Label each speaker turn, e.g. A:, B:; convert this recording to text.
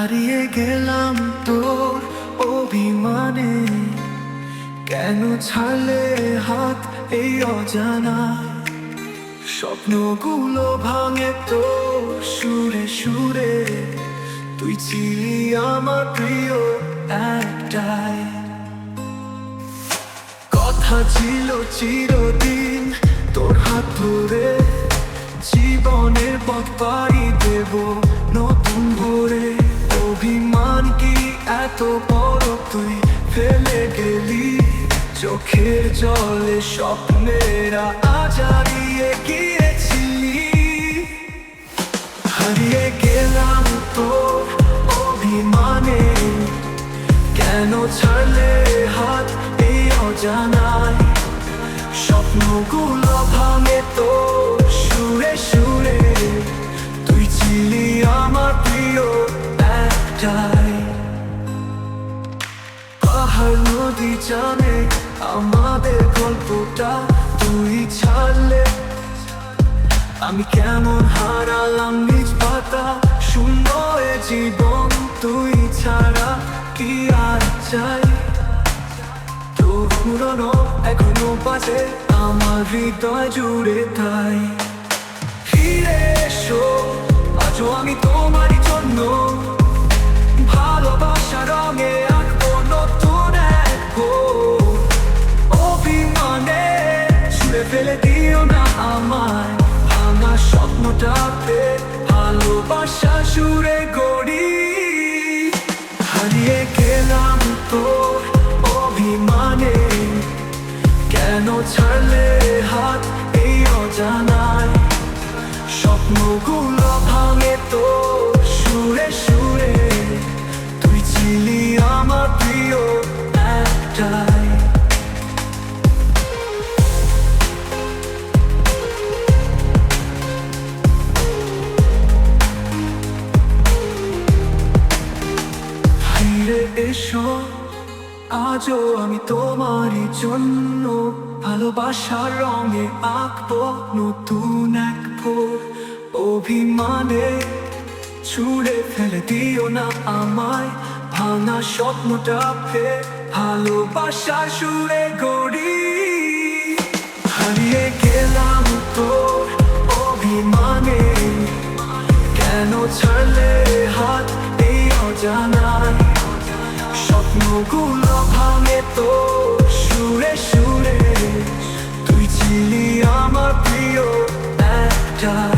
A: হারিয়ে গেলাম তোর অভিমানে, কেন ছাড়লে হাত এই অজানা। স্বপ্নগুলো ভাঙে তোর সুরে সুরে, তুই ছিলি আমার প্রিয় একটাই। কথা ছিল চিরদিন তোর হাত ধরে, জীবনের পথ পাড়ি দেব নতুন ভোরে। অভিমান কি এত বড় তুই ফেলে গেলি, চোখের জলে স্বপ্নেরা আজ হারিয়ে গিয়েছিলি। হারিয়ে গেলাম তোর অভিমানে, কেন ছাড়লে হাত এই অজানায়। স্বপ্নগুলো ভাঙে তোর সুরে সুরে, তুই ছিলি আমার প্রিয় একটাই। পাহাড় নদী জানে আমাদের গল্পটা, তুই ছাড়লে আমি কেমন হারালাম নিজ পাতা। শূন্য এ জীবন তুই ছাড়া কি আর চাই। তোর পুরনো এখনো বাজে আমার হৃদয় জুড়ে, তাই ফিরে এসো আজও আমি তোমারই জন্য। ভালোবাসা রঙে আঁকবো নতুন এক ফুল। অভিমানে ছুঁড়ে ফেলে দিও না আমায়, ভাঙা স্বপ্নটাতে ভালোবাসা সুরে গড়ি। হারিয়ে গেলাম তোর অভিমানে, কেন ছাড়লে হাত এই অজানায়। স্বপ্নগুলো ভাঙে তোর সুরে সুরে, তুই ছিলি আমার প্রিয় একটাই। ফিরে এসো আজও আমি তোমারই জন্য, ভালোবাসার রঙে আঁকবো নতুন এক ফুল। অভিমানে ছুঁড়ে ফেলে দিও না আমায়, ভাঙা স্বপ্নটা ফের ভালোবাসার সুরে গড়ি। হারিয়ে গেলাম তোর অভিমানে, কেন ছাড়লে হাত এই অজানায়। স্বপ্নগুলো ভাঙে তোর সুরে সুরে, তুই ছিলি আমার প্রিয় একটাই।